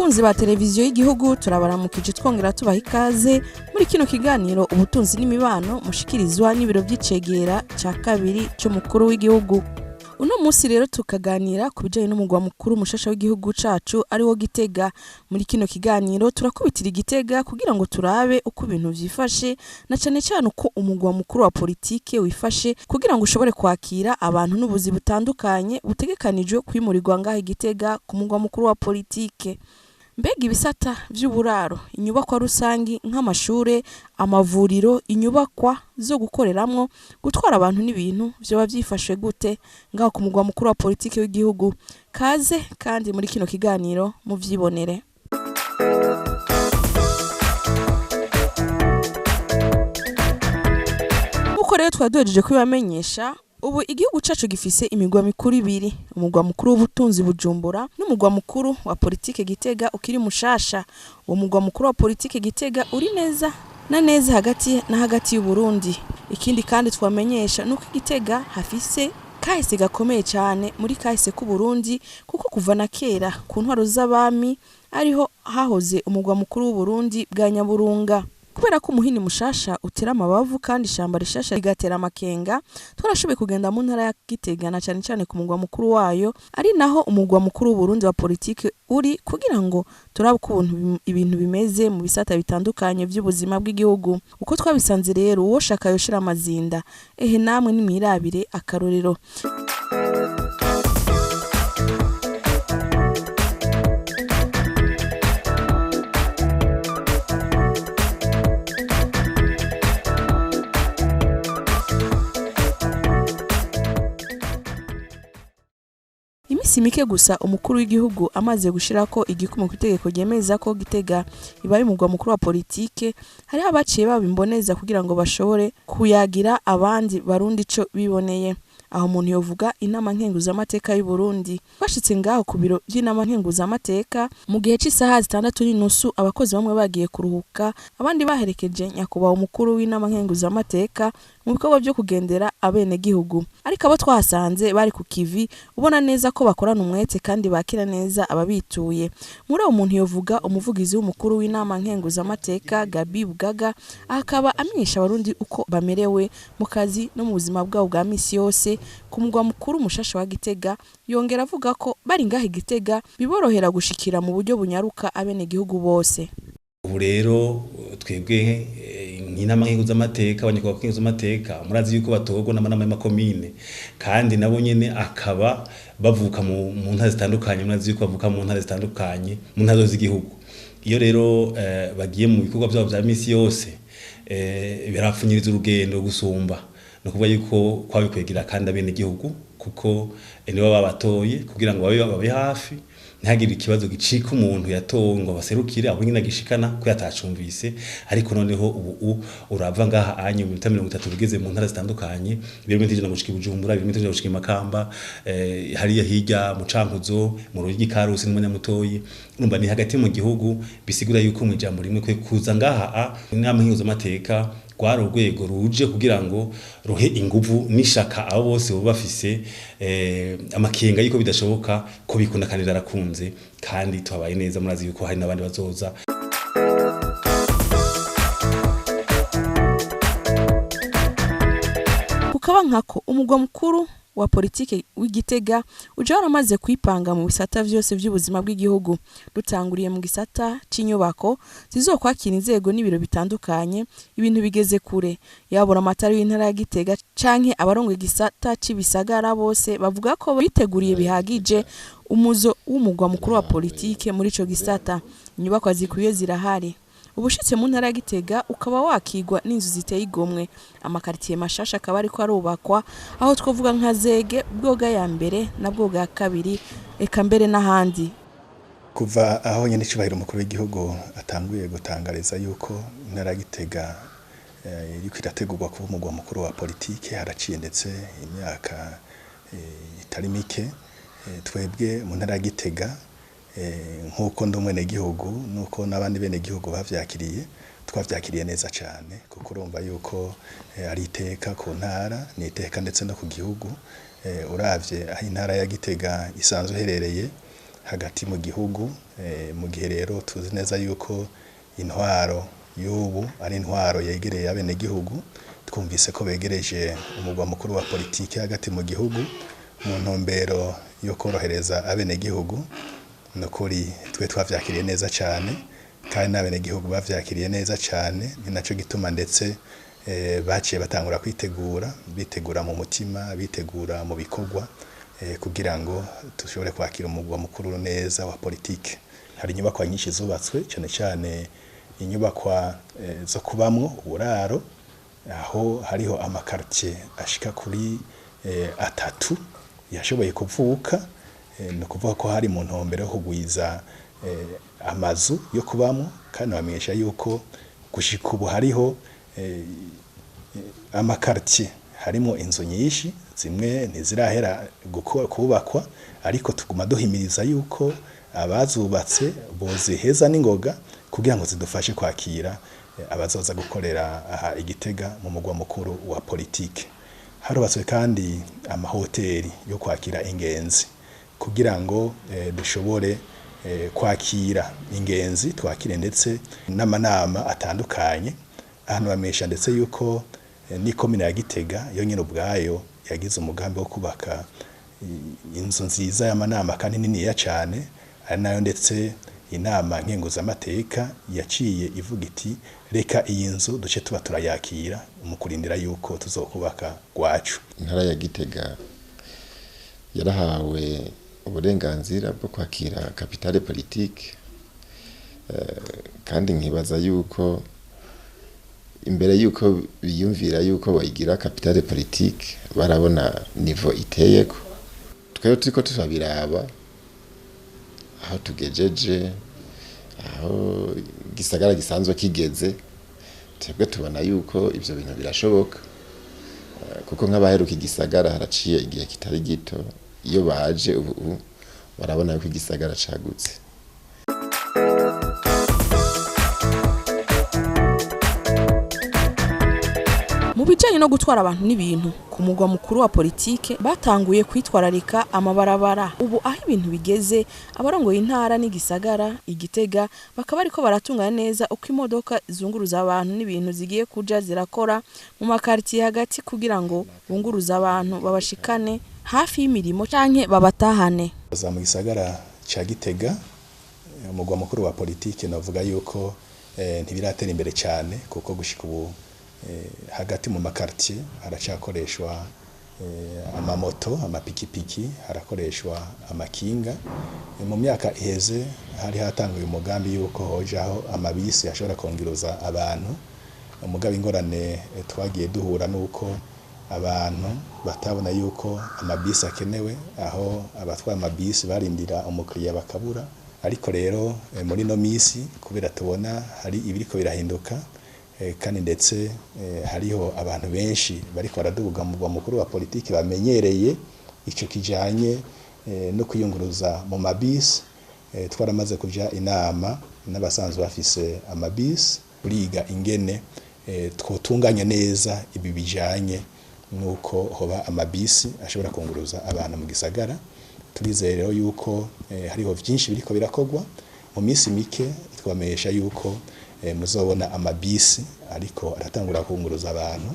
Bakunzi ba televiziyo y'igihugu turabaramukije twongera tubaha ikaze muri kino kiganiro ubutunzi n'imibano mushikirizwa n'ibiro by'icegera ca kabiri cy'umukuru w'igihugu. Uno musi rero tukaganira ku bijanye n'umugwa mukuru mushasha w'igihugu cacu ariwo Gitega. Muri kino kiganiro turakubitira Gitega kugira ngo turabe uko ibintu vyifashe na cane cyane uko umugwa mukuru wa politike wifashe kugira ngo ushobore kwakira abantu n'ubuzi butandukanye butegekanijwe kwimurirwa ngaho Gitega ku mugwa mukuru wa politike. Mbega ibisata vy'uburaro, inyubakwa rusangi nk'amashure, amavuriro, inyubakwa zo gukoreramwo, gutwara abantu n'ibintu vyoba vyifashe gute ngaho ku mugwa mukuru wa politike w'igihugu? Kaze kandi muri kino kiganiro muvyibonere. Uko rero twadojeje kubamenyesha ubu igihugu cacu gifise imigwa mikuru ibiri, umugwa mukuru w'ubutunzi Bujumbura n'umugwa mukuru wa politike Gitega ukiri mushasha. Uwo mugwa mukuru wa politike Gitega uri neza na neza hagati y'u Burundi. Ikindi kandi twamenyesha nuko Gitega hafise kahise gakomeye cyane muri kahise ku Burundi kuko kuva na kera ku ntwaro z'abami ariho hahoze umugwa mukuru w'u Burundi bwa Nyaburunga. Kubera ko umuhini mushasha utera amabavu kandi ishamba rishasha rigatera amakenga, twarashoboye kugenda mu ntara ya Gitega na cyane cyane ku mugwa mukuru wayo ari naho umugwa mukuru w'u Burundi wa politike uri kugira ngo turabe ko ibintu bimeze mu bisata bitandukanye by'ubuzima bw'igihugu. Uko twabisanze rero uwo shaka yoshira amazinda namwe nimirabire akarorero. Imisi mike gusa umukuru w'igihugu amaze gushirako igikumu kwitegeko ryemeza ko Gitega ibaye umugwa mukuru wa politike, hari abaciye babimboneza kugira ngo bashobore kuyagira abandi barundi ico biboneye. Aho umuntu yovuga inama nkenguzamateka y'u Burundi. Bashitse ngaho ku biro by'inama nkenguzamateka mu gihe cy'isaha 6:30 abakozi bamwe bagiye kuruhuka, abandi baherekeje nyakubaho umukuru w'inama nkenguzamateka mu bikorwa byo kugendera abene gihugu. Ariko abo twasanze bari ku kivi ubona neza ko bakorana umwete kandi bakira neza ababituye. Muri abo umuntu yovuga umuvugizi w'umukuru w'inama nkenguzamateka Gabi Bugaga, akaba amenyesha abarundi uko bamerewe mu kazi no mu buzima bwabo bwa misi yose ku mugwa mukuru mushasha wa Gitega. Yongera avuga ko bari ngaho Gitega biborohera gushikira mu buryo bunyaruka abene gihugu bose. Ubu rero twebwe nk'inama nkenguzamateka abanyakubahwa nkenguzamateka murazi yuko batorwa n'amanama y'amakomine kandi nabo nyene akaba bavuka mu ntara zitandukanye. Murazi yuko bavuka mu ntara zitandukanye mu ntara z'igihugu. Iyo rero bagiye mu bikorwa byabo bya misi yose birapfunyiriza urugendo gusumba no kuvuga yuko kwabikwegera kandi abene gihugu kuko nibo babatoye kugira ngo babe hafi ntihagire ikibazo gicika umuntu yatowe ngo baserukire abo nyine gishikana ko yatacumvise. Ariko noneho ubu urava ngaha anyu 30 bigeze mu ntara zitandukanye, ibirometero ijana gushika Bujumbura, ibirometero ijana gushika Makamba, hariya hirya mu Cankuzo, mu Ruyigi Karusi n'Umunyamutoyi. Numva ni hagati mu gihugu bisigura yuko mu ijambo rimwe kwe kuza ngaha inama nkenguzamateka kwari urwego ruje kugira ngo ruhe inguvu n'ishaka abo bose bo bafise amakenga yuko bidashoboka ko bikunda kandi arakunze kandi twabaye neza. Murazi yuko hari nabandi bazoza. Kukaba nkako umugwa mukuru wa politike w'Igitega uje waramaze kwipanga mu bisata vyose vy'ubuzima bw'igihugu. Dutanguriye mu gisata c'inyubako zizokwakira inzego n'ibiro bitandukanye, ibintu bigeze kure. Yabura amatari w'intara ya Gitega canke abarongo igisata c'ibisagara bose bavuga ko biteguriye bihagije umuzo w'umugwa mukuru wa politike muri ico gisata. Inyubako zikwiye zirahari. Ubushitse mu ntara ya Gitega ukaba wakigwa n'inzu ziteye igomwe. Amakartier mashasha akaba ariko arubakwa aho twovuga nka Zege, Bwoga ya mbere na Bwoga ya kabiri, eka mbere n'ahandi. Kuva aho nyene cubahiro umukuru w'igihugu atanguye gutangariza yuko intara ya Gitega iriko irategurwa kuba umugwa mukuru wa politike haraciye ndetse imyaka itari mike. Twebwe mu ntara ya Gitega nkuko ndumwene gihugu nuko nabandi bene gihugu bavyakiriye twavyakiriye neza cyane kuko urumva yuko ari iteka ku ntara ni iteka ndetse no ku gihugu. Uravye aho intara ya Gitega isanzwe herereye hagati mu gihugu mu gihe rero tuzi neza yuko intwaro y'ubu ari intwaro yegereye abenegihugu twumvise ko begereje umugwa mukuru wa politiki hagati mu gihugu mu ntumbero yo korohereza abenegihugu nukuri twe twavyakiriye neza cyane kandi n'abenegihugu bavyakiriye neza cyane ni naco gituma ndetse baciye batangura bitegura mu mutima bitegura mu bikorwa kugira ngo dushobore kwakira umugwa mukuru neza wa politiki. Hari inyubakwa nyinshi zubatswe cyane cyane inyubakwa zo kubamwo uburaro aho hariho amakartie ashika kuri 3 yashoboye kuvuka no kuvuga ko hari mu ntombero yo kugwiza amazu yo kubamwo kandi bamenyesha yuko gushika ubu hariho amakartie harimo inzu nyinshi zimwe ntizirahera kubakwa ariko tuguma duhimiriza yuko abazubatse boziheza n'ingoga kugira ngo zidufashe kwakira abazoza gukorera aha Igitega mu mugwa mukuru wa politike. Harubatswe kandi amahoteli yo kwakira ingenzi kugira ngo dushobore kwakira ingenzi twakire ndetse n'amanama atandukanye ahantu bamesha ndetse yuko ni komine ya Gitega yo nyine ubwayo yagize umugambi wo kubaka inzu nziza y'amanama kandi nini cyane ari nayo ndetse inama nkenguzamateka yaciye ivuga iti reka iyi nzu duce tuba turayakira mu kurindira yuko tuzokubaka gwacu. Intara ya Gitega yarahawe uburenganzira bwo kwakira capitale politique kandi nkibaza yuko imbere yuko biyumvira yuko bayigira capitale politique barabona niveau iteyeko twero turiko turabiraba aho tugejeje aho gisagara gisanzwe kigeze twebwe tubona yuko ivyo bintu birashoboka kuko nk'abaheruka igisagara haraciye igihe kitari gito iyo baje ubu barabona yuko igisagara cagutse. Mu bijanye no gutwara abantu n'ibintu ku mugwa mukuru wa politike batanguye kwitwararika amabarabara. Ubu aho ibintu bigeze abarongoye intara n'igisagara Igitega bakaba ariko baratunganya neza uko imodoka zunguruza abantu n'ibintu zigiye kuja zirakora mu makartier hagati kugira ngo bunguruza abantu babashikane hafi y'imirimo canke babatahane. Za mu gisagara ca Gitega umugwa mukuru wa politike navuga yuko ntibiratera imbere cyane kuko gushika ubu hagati mu makartier haracakoreshwa amamoto amapikipiki harakoreshwa amakinga. Mu myaka iheze hari hatanguye umugambi yuko hojaho amabisi ashobora kongiroza abantu. Umugabe ingorane twagiye duhura nuko abantu batabona yuko amabisi akenewe aho abatwara amabisi barindira umukiriya bakabura ariko rero muri no misi kubera tubona hari ibiriko birahinduka kandi ndetse hariho abantu benshi bariko baraduga mu mukuru wa politiki bamenyereye ico kijanye no kwiyunguruza mu mabisi. Twaramaze kuja inama n'abasanzwe bafise amabisi uriga ingene twotunganya neza ibi bijanye nuko hoba amabisi ashobora kunguruza abantu mu gisagara. Turizeye rero yuko hariho vyinshi biriko birakogwa mu misi mike twamesha yuko muzobona amabisi ariko aratangura kunguruza abantu.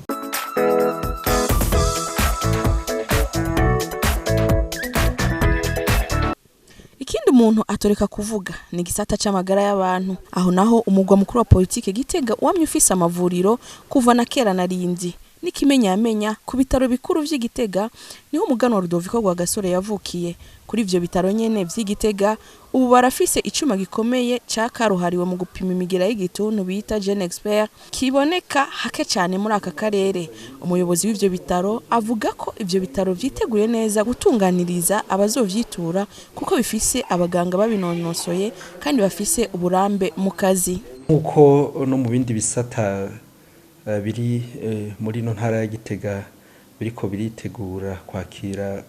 Ikindi umuntu atoreka kuvuga ni gisata c'amagara y'abantu aho naho umugwa mukuru wa politike Gitega wamye ufise amavuriro kuva na kera narindi n'ikimenyamenya ku bitaro bikuru vy'Igitega niho umuganwa Rudoviko Rwagasore yavukiye. Kuri ivyo bitaro nyene vy'Igitega ubu barafise icuma gikomeye cakaruhariwe mu gupima imigira y'igituntu bita Gen Expert kiboneka hake cyane muri aka karere. Umuyobozi w'ivyo bitaro avuga ko ivyo bitaro vyiteguye neza gutunganiriza abazovyitura kuko bifise abaganga babinonosoye kandi bafise uburambe mu kazi. Uko no mu bindi bisata biri muri no ntara ya Gitega biriko biritegura kwakira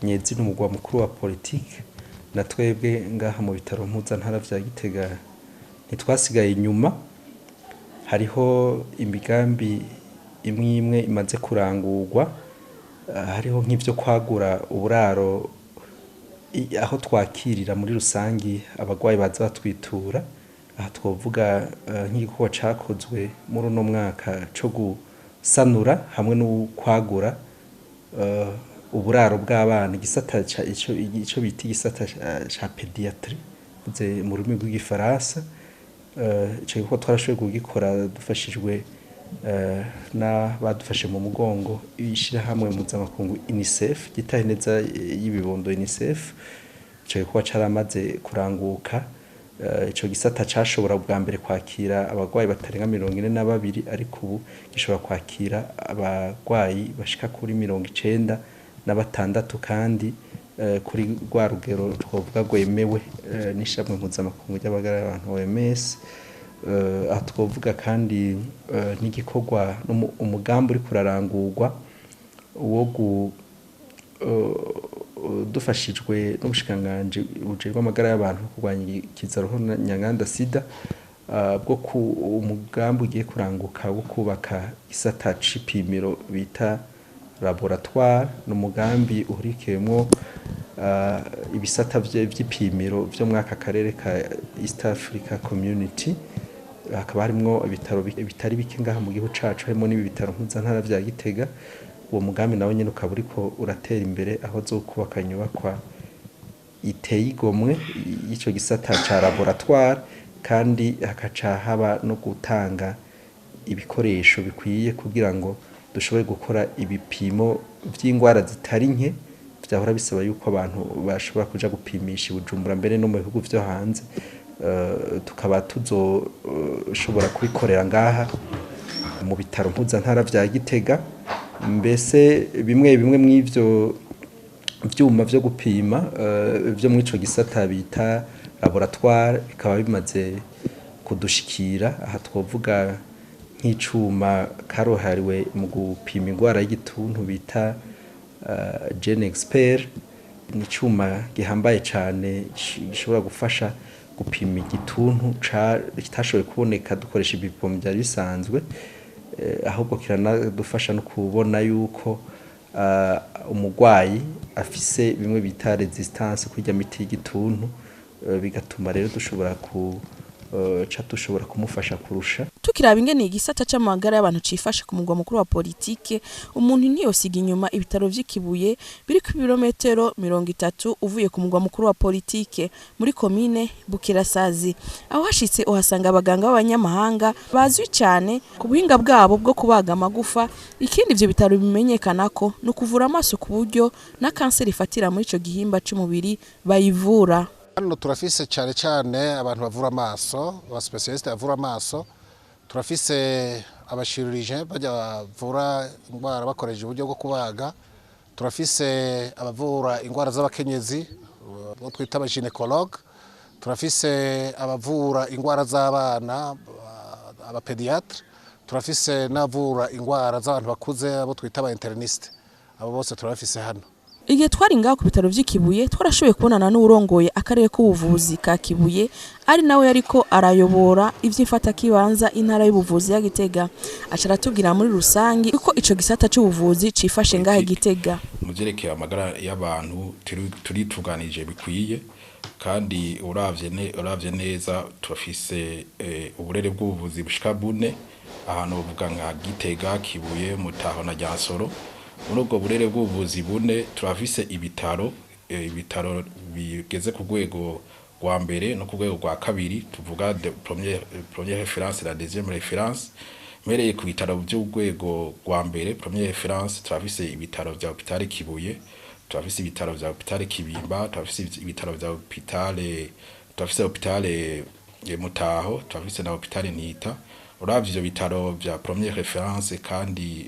nyezi n'umugwa mukuru wa politike na twebwe ngaha mu bitaro mpuza ntara vya Gitega ntitwasigaye inyuma. Hariho imigambi imwe imaze kurangurwa hariho nk'ivyo kwagura uburaro aho twakirira muri rusangi abagwayi baza batwitura, aha twovuga nk'igikorwa cakozwe muri uno mwaka co gusanura hamwe no kwagura uburaro bw'abana, igisata ico bita igisata ca pediatrie mu rurimi rw'igifaransa. Ico gikorwa twarashoboye kugikora dufashijwe n'abadufashe mu mugongo ishirahamwe mpuzamakungu UNICEF gitaye neza y'ibibondo UNICEF. Ico gikorwa caramaze kuranguka. Ico gisata cashobora bwa mbere kwakira abagwayi batarenga 42, ariko ubu gishobora kwakira abagwayi bashika kuri 96 kandi kuri rwa rugero twovuga rwemewe n'ishamwe mpuzamakungu ry'abagara y'abantu OMS. Aha twovuga kandi n'igikorwa umugambi uri kurarangurwa wo dufashijwe n'ubushikanganje bujejwe amagara y'abantu kurwanya ikizaruho nyanganda sida, bwo umugambi ugiye kuranguka wo kubaka isata c'ipimiro bita laboratoire. N'umugambi uhurikiyemwo ibisata vy'ipimiro vyo mwaka karere ka East Africa Community. Hakaba harimwo ibitaro bitari bike ngaha mu gihugu cacu, harimo n'ibitaro mpuzantara vya Gitega. Uwo mugambi nawe nyene ukaba uriko uratera imbere, aho zokubaka inyubakwa iteye igomwe y'ico gisata ca laboratoire, kandi hakaca haba no gutanga ibikoresho bikwiye kugira ngo dushobore gukora ibipimo vy'ingwara zitari nke. Vyahora bisaba yuko abantu bashobora kuja gupimisha Bujumbura mbere no mu bihugu vyo hanze, tukaba tuzoshobora kubikorera ngaha mu bitaro mpuzantara vya Gitega. Mbese bimwe mw'ivyo vyuma vyo gupima vyo muri ico gisata bita laboratoire bikaba bimaze kudushikira. Aha twovuga nk'icuma karohariwe mu gupima ingwara y'igituntu bita Gene Expert. Ni icuma gihambaye cane gishobora gufasha gupima igituntu kitashoboye kuboneka dukoresha ibipimo byari bisanzwe, ahubwo kiranadufasha no kubona yuko umugwayi afise bimwe bita resistance kurya miti y'igituntu, bigatuma rero dushobora kumufasha kurusha. Tukiraba ingene igisata c'amagara y'abantu cifashe ku mugwa mukuru wa politike, umuntu ntiyosiga inyuma ibitaro vy'Ikibuye biri ku birometero 30 uvuye ku mugwa mukuru wa politike muri komine Bukirasazi. Aho hashitse uhasanga abaganga b'abanyamahanga bazwi cyane ku buhinga bwabo bwo kubaga amagufa. Ikindi ivyo bitaro bimenyekana ko no kuvura amaso ku buryo na kanseri ifatira muri ico gihimba c'umubiri bayivura. Hano turafise cyane abantu bavura amaso, aba specialiste bavura amaso. Turafise abashirurije bajya bavura indwara bakoresheje uburyo bwo kubaga. Turafise abavura indwara z'abakenyezi bo twita abagynecologue. Turafise abavura indwara z'abana abapediatre. Turafise n'abavura indwara z'abantu bakuze abo twita aba interniste. Abo bose turafise hano. Igihe twari ngaho ku bitaro vy'Ikibuye twarashoboye kubonana n'urongoye akarere k'ubuvuzi ka Kibuye, ari nawe yariko arayobora ivy'imfata kibanza intara y'ubuvuzi ya Gitega. Aca aratubwira muri rusangi uko ico gisata c'ubuvuzi cifashe ngaho Gitega. Mu vyerekeye amagara y'abantu turituganije bikwiye, kandi uravye neza turafise uburere bw'ubuvuzi bushika bune ahantu bavuga nka Gitega, Kibuye, Mutaho na Ryansoro. Muri ubwo burere bw'ubuvuzi bune turafise ibitaro bigeze ku rwego rwa mbere no ku rwego rwa kabiri, tuvuga première référence la deuxième référence. Mereye ku bitaro by'urwego rwa mbere première référence turafise ibitaro vya hôpital Kibuye, turafise ibitaro vya hôpital Kibimba, turafise ibitaro vya hôpital Mutaho, turafise na hôpital Ntita. Uravye ivyo bitaro vya première référence kandi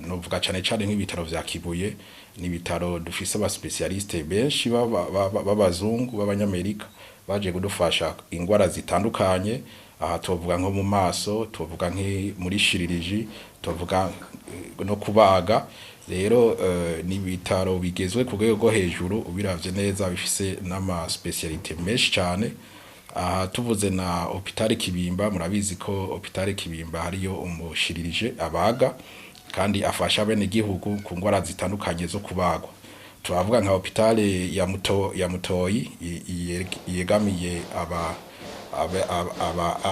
novuga cane nk'ibitaro vya Kibuye, ni bitaro dufise aba specialiste benshi b'abazungu b'abanyamerika baje kudufasha ingwara zitandukanye. Aha tuvuga nko mu maso, tuvuga muri chirurgie, tuvuga no kubaga. Rero ni bitaro bigezwe ku rwego hejuru, ubiravye neza bifise n'ama specialite menshi cyane. Aha tuvuze na hôpital Kibimba, murabizi ko hôpital Kibimba hariyo umushirije abaga kandi afasha bene gihugu ku ngwara zitandukanye zo kubagwa. twavuga nka hopitale ya Mutoyi yegamiye aba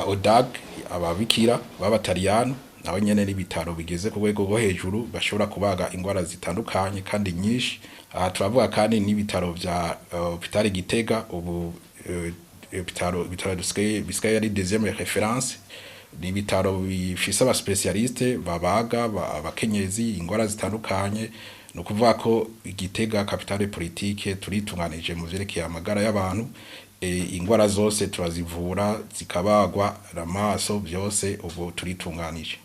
ODAG ababikira b'abataliyano naho nyene n'ibitaro bigeze ku rwego rwo hejuru bashobora kubaga ingwara zitandukanye kandi nyinshi. Turavuga kandi n'ibitaro vya hopitale Gitega ubu ibitaro bisigaye ari deuxième référence, ni ibitaro bifise aba specialiste babaga abakenyezi ingwara zitandukanye. No kuvuga ko Gitega capitale politique turitunganije mu vyerekeye amagara y'abantu, ingwara zose turazivura zikabagwa ramaso byose ubu turitunganije.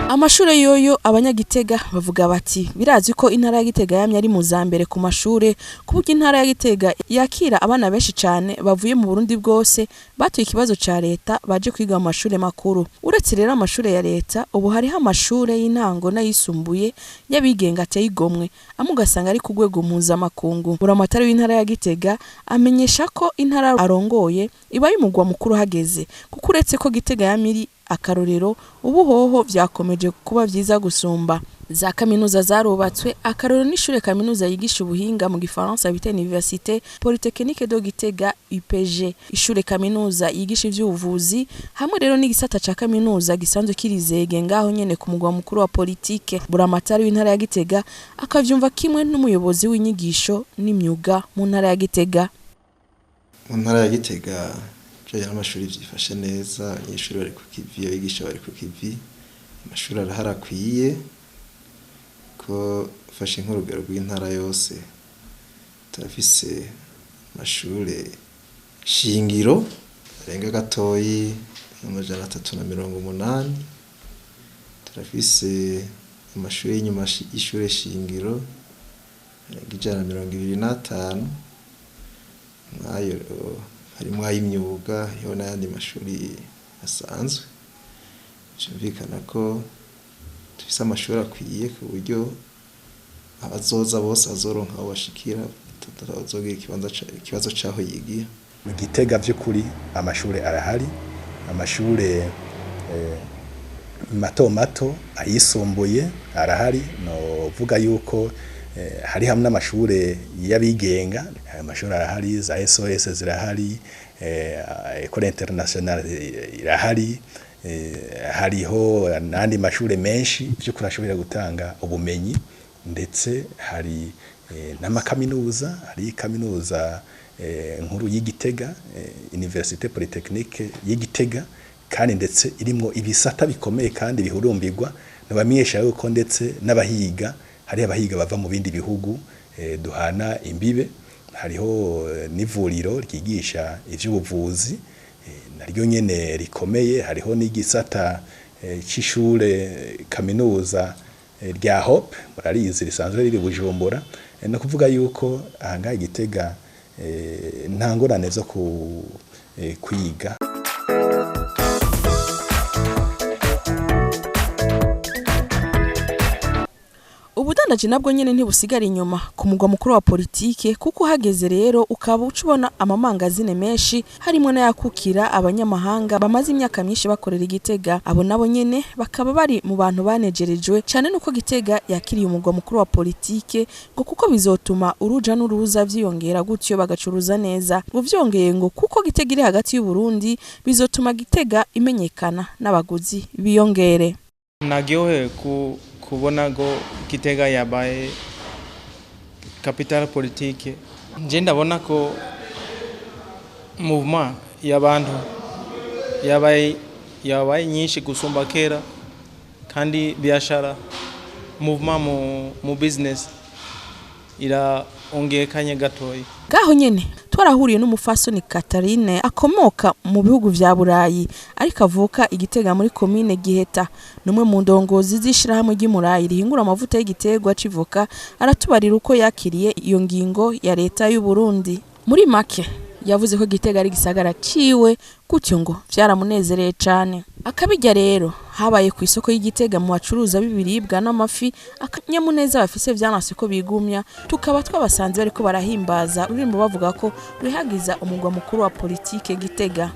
Amashure yoyo abanyagitega bavuga bati birazi ko intara ya Gitega yamye ari mu zambere ku mashure kuburyo intara ya Gitega yakira abana benshi cyane bavuye mu Burundi bwose batuye ikibazo ca leta baje kwiga mu mashure makuru. Uretse rero amashure ya leta ubu hariho amashure y'intango n'ayisumbuye y'abigenga ateye igomwe amugasanga ari ku rwego mpuzamakungu. Buramatari w'intara ya Gitega amenyesha ko intara arongoye iba y'umugwa mukuru hageze kuko uretse ko Gitega yamiri akarorero ubu hoho vyakomeje kuba vyiza gusumba. Za kaminuza zarubatswe akarorero n'ishure kaminuza yigisha ubuhinga mu gifaransa bita Université Polytechnique de Gitega UPG, ishure kaminuza yigisha ivy'ubuvuzi hamwe rero n'igisata ca kaminuza gisanzwe kirizege ngaho nyene ku mugwa mukuru wa politike. Buramatari w'intara ya Gitega akavyumva kimwe n'umuyobozi w'inyigisho n'imyuga mu ntara ya Gitega. Mu ntara ya Gitega jya n'amashuri byifashe neza, abanyeshuri bari ku kivi, abigisha bari ku kivi, amashuri araharakwiye ko fashe nk'urugero rw'intara yose turafise amashuri shingiro arenga gatoyi 380, turafise amashuri y'inyuma y'ishure shingiro arenga 125, mwayo harimo ay'imyuga yo n'ayandi mashuri asanzwe. Cyumvikana ko tufise amashuri akwiye ku buryo abazoza bose azoronka aho bashikira tutazogira ikibazo caho yigiye. Mu Gitega by'ukuri amashuri arahari, amashuri mato ayisumbuye arahari. No vuga yuko hari hamwe n'amashure y'abigenga, amashuri arahari, za SOS zirahari, École Internationale irahari, hariho n'andi mashure menshi byo kurashobora gutanga ubumenyi, ndetse hari n'amakaminuza, hari kaminuza nkuru y'Igitega Université Polytechnique y'Igitega, kandi ndetse irimo ibisata bikomeye kandi bihurumbirwa n'abamenyesha yuko ndetse n'abahiga hari abahiga bava mu bindi bihugu duhana imbibe. Hariho n'ivuriro ryigisha ivy'ubuvuzi naryo nyene rikomeye, hariho n'igisata c'ishure kaminuza rya Hope murarizi risanzwe riri Bujumbura. No kuvuga yuko ahanga Igitega nta ngorane zo kwiga. Ubudandaji nabwo nyene ntibusigara inyuma ku mugwa mukuru wa politike, kuko hageze rero ukaba ucubona amamangazine menshi harimo n'ayakukira abanyamahanga bamaze imyaka myinshi bakorera Igitega. Abo nabo nyene bakaba bari mu bantu banejerejwe cyane nuko Gitega yakiriye umugwa mukuru wa politike, ngo kuko bizotuma uruja n'uruza vyiyongera gutyo bagacuruza neza. Ngo vyongeye ngo kuko Gitega iri hagati y'u Burundi bizotuma Gitega imenyekana n'abaguzi biyongere. Nagyohe kubona go Gitega yabaye capital politique. Je ndabona ko movement y'abantu yabaye nyinshi gusumba kera, kandi biashara movement mu business ongekanye gatoyi. Gaho nyene twarahuriye n'umufasoni Catherine akomoka mu bihugu vya Burayi ariko avuka Igitega muri commune Giheta. Numwe mu ndongozi zishira hamwe ry'Imurayi rihingura amavuta y'igiterwa civoka, aratubarira uko yakiriye iyo ngingo ya leta y'u Burundi. Muri make yavuze ko Gitega ari gisagara ciwe gutyo ngo vyaramunezereye cyane. Akabijya rero habaye ku isoko y'Igitega mu bacuruza b'ibiribwa n'amafi, akanyamuneza bafise vyanase ko bigumya. Tukaba twabasanze bariko barahimbaza urimbo bavuga ko rihagiza umugwa mukuru wa politike Gitega.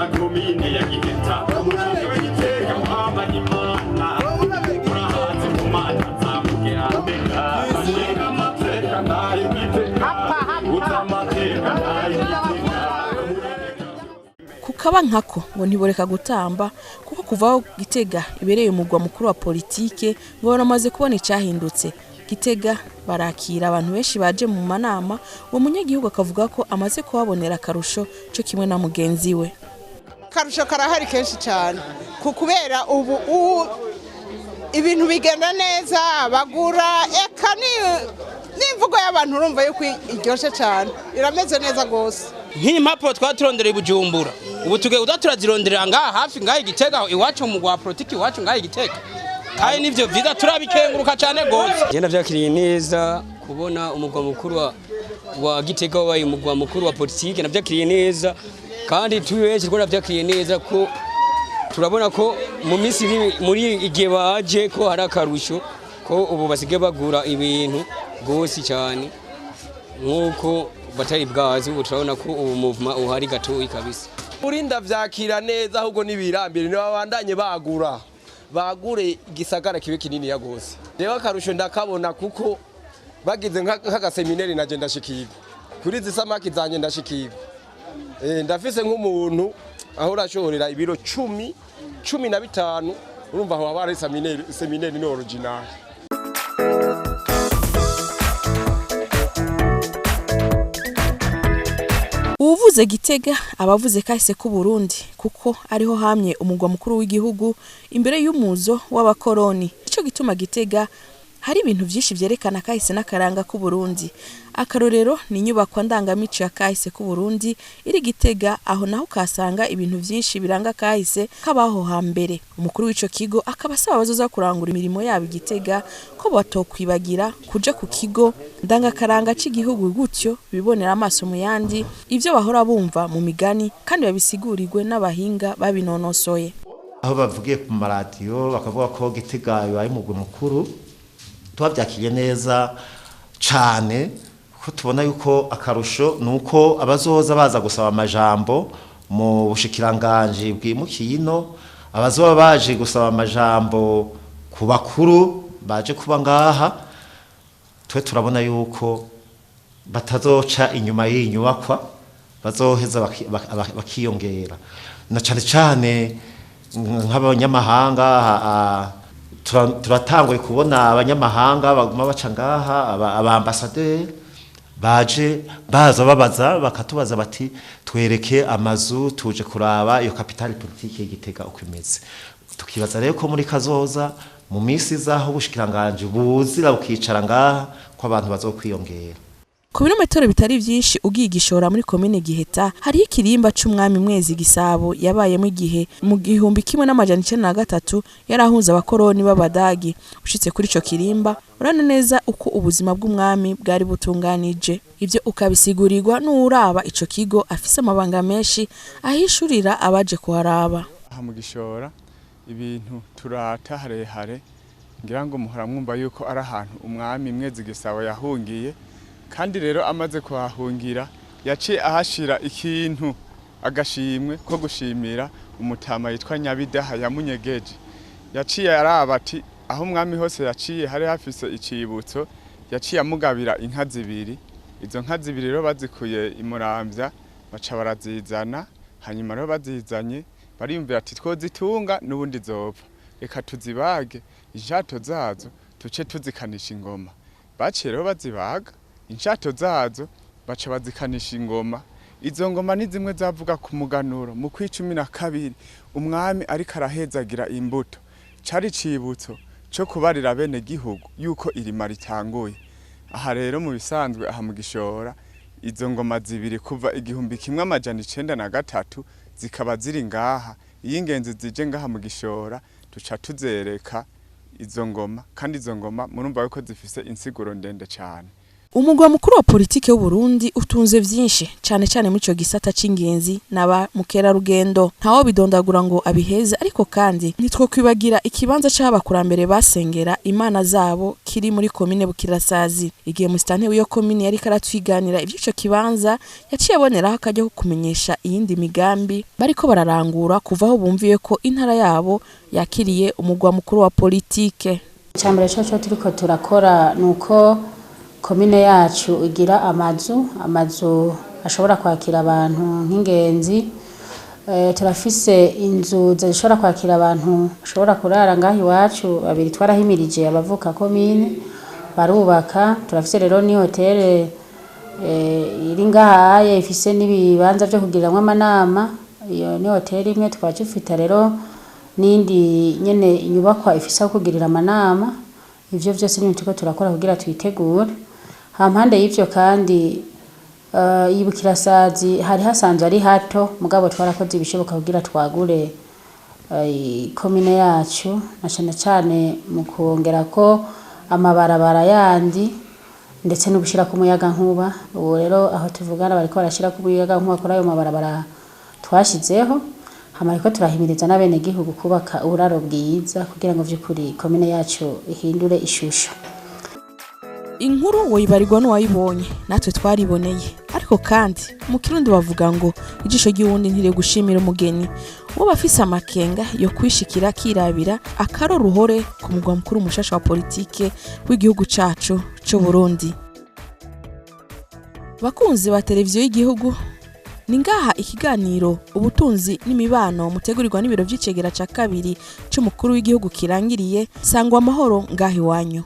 komine ya Giheta umushike w'Igitega Muhammad Imana urahazi mu mana zamugera mbega ashinga amateka nayo Gitega utamateka nayo Gitega kukaba nkako ngo ntiboreka gutamba kuko kuvaho Gitega ibereye umugwa mukuru wa politike ngo baramaze kubona icyahindutse. Gitega barakira abantu benshi baje mu manama, uwo munyagihugu akavuga ko amaze kuhabonera akarusho cyo kimwe na mugenzi we. Karusho karahari kenshi cyane kubera ubu ibintu bigenda neza, bagura eka n'imvugo y'abantu urumva yuko iryoshe cyane, irameze neza gose. Nk'impapuro twaturondereye Bujumbura ubu tugiye turazironderera ngaha hafi ngaha Igitega iwacu mu gwa politiki iwacu ngaha Igitega. Kandi nivyo vyiza turabikenguruka cyane gose. Genda vyakiriye neza kubona umugwa mukuru wa Gitega wabaye umugwa mukuru wa politiki, navyakiriye neza kandi tuweze ko navyakiriye neza ko turabona ko mu minsi muri igihe baje ko hari akarusho ko ubu basige bagura ibintu gose cyane nkuko batari bwazi. Ubu turabona ko ubu movement uhari gatoyi kabisa. Urinda vyakira neza ahubwo nibirambire ni babandanye bagure igisagara kibe kinini ya gose. Rero akarusho ndakabona kuko bagize nk'agaseminari naje ndashikirwa kuri zisamaki zanye ndashikirwa. Ndafise nk'umuntu aho urashorera ibiro 15 urumva aho abari seminari no original. Uvuze Gitega abavuze kahise ku Burundi kuko ariho hamye umugwa mukuru w'igihugu imbere y'umuzo w'abakoroni. Ico gituma Gitega hari ibintu byinshi vyerekana kahise n'akaranga ku Burundi. Akarorero ni inyubako ndangamico ya kahise ku Burundi iri Gitega, aho naho kasanga ibintu byinshi biranga kahise kabaho hambere. Umukuru w'ico kigo akabasaba abazoza kurangura imirimo yabo Gitega ko batokwibagira kuja ku kigo ndangakaranga c'igihugu gutyo bibonera amaso mu yandi ivyo bahora bumva mu migani kandi babisigurirwe n'abahinga babinonosoye. Aho bavugiye ku maradiyo bakavuga ko Gitega yabaye umugwa mukuru, tubavyakiriye neza cyane ko tubona yuko akarusho nuko abazoza baza gusaba amajambo mu bushikiranganje bw'imukino, abazoba baje gusaba amajambo ku bakuru baje kuba ngaha, twe turabona yuko batazoca inyuma y'inyubakwa, bazoheza bakiyongera na cyane nk'abanyamahanga. Turatangwe kubona abanyamahanga baguma baca ngaha, abambasaderi baje babaza bakatubaza bati twereke amazu tuje kuraba iyo capitale politique y'Igitega uko imeze. Tukibaza rero ko muri kazoza mu minsi zaho bushikiranganje buzira bukicara ngaha ko abantu bazokwiyongera. Ku birometero bitari byinshi ugiye Gishora muri komine Giheta hari ikirimba c'umwami Mwezi Gisabo yabayemo igihe mu 1903 yarahunza abakoroni b'Abadagi. Ushitse kuri ico kirimba urana neza uko ubuzima bw'umwami bwari butunganije. Ivyo ukabisigurirwa n'uraba ico kigo afise amabanga menshi ahishurira abaje kuharaba. Mu Gishora ibintu turata harehare ngira ngo muhora mwumva yuko ari ahantu umwami Mwezi Gisabo yahungiye, kandi rero amaze kuhahungira yaciye ahashira ikintu agashimwe ko gushimira umutama yitwa Nyabidaha yamunyegeje. Yaciye araba ati aho umwami hose yaciye hari hafise icibutso, yaciye amugabira inka zibiri. Izo nka zibiri rero bazikuye imuramvya baca barazizana, hanyuma rero bazizanye bariyumvira ati twozitunga n'ubundi zopfa, reka tuzibage inshato zazo tuce tuzikanisha ingoma. Baciye rero bazibaga inshato zazo baca bazikanisha ingoma. Izo ngoma ni zimwe zavuga ku muganuro mu 12 umwami ariko arahezagira imbuto, cari cibutso cyo kubarira bene gihugu yuko irima ritanguye. Aha rero mu bisanzwe aha mu Gishora izo ngoma zibiri kuva 1903 zikaba ziri ngaha. Iyingenzi zije ngaha mu Gishora tuca tuzereka izo ngoma, kandi izo ngoma murumva yuko zifise insiguro ndende cyane. Umugwa mukuru wa politike w'u Burundi utunze vyinshi cane cane muri ico gisata c'ingenzi n'aba mukera rugendo ntawo bidondagura ngo abiheze ariko kandi nitwo kwibagira ikibanza c'abakurambere basengera imana zabo kiri muri komine Bukirasazi igihe musitante w'iyo komine yari karatwiganira ivy'ico kibanza yaciye aboneraho akajya kumenyesha iyindi migambi bariko bararangura kuvaho bumviye ko intara yabo yakiriye umugwa mukuru wa politike. Icambere cyo turiko turakora nuko komine yacu igira amazu ashobora kwakira abantu nk'ingenzi. Turafise inzu zishobora kwakira abantu ashobora kurara ngaho iwacu babiri twarahimirije abavuka komine barubaka. Turafise rero ni hotel iri ngahaye ifise n'ibibanza byo kugiramwe amanama. Iyo ni hotel imwe twacifita rero nindi nyene inyubakwa ifisa kugirira amanama. Ivyo vyose ni tuko turakora kugira twitegure. Hampande y'ivyo kandi Bukirasazi hari hasanzwe ari hato mugabo twarakoze ibishoboka kugira twagure komine yacu na cyane mu kongera ko amabarabara yandi ndetse no gushira ku muyaga nkuba. Ubu rero aho tuvugana bariko barashira ku muyaga nkuba kuri ayo mabarabara twashizeho. Hamariko turahimiriza n'abene gihugu kubaka uburaro bwiza kugira ngo vy'ukuri komine yacu ihindure ishusho. Inkuru woyibarirwa n'uwayibonye natwe twariboneye ariko kandi mu Kirundi bavuga ngo ijisho ry'uwundi ntire gushimira umugeni. Uwo bafise amakenga yo kwishikira kirabira akaro ruhore ku mugwa mukuru mushasha wa politike w'igihugu cacu cyo Burundi. Bakunzi ba televiziyo y'igihugu ningaha ikiganiro ubutunzi n'imibano mutegurirwa n'ibiro vy'icegera ca kabiri c'umukuru w'igihugu kirangiriye. Sangwa amahoro ngahi wanyu.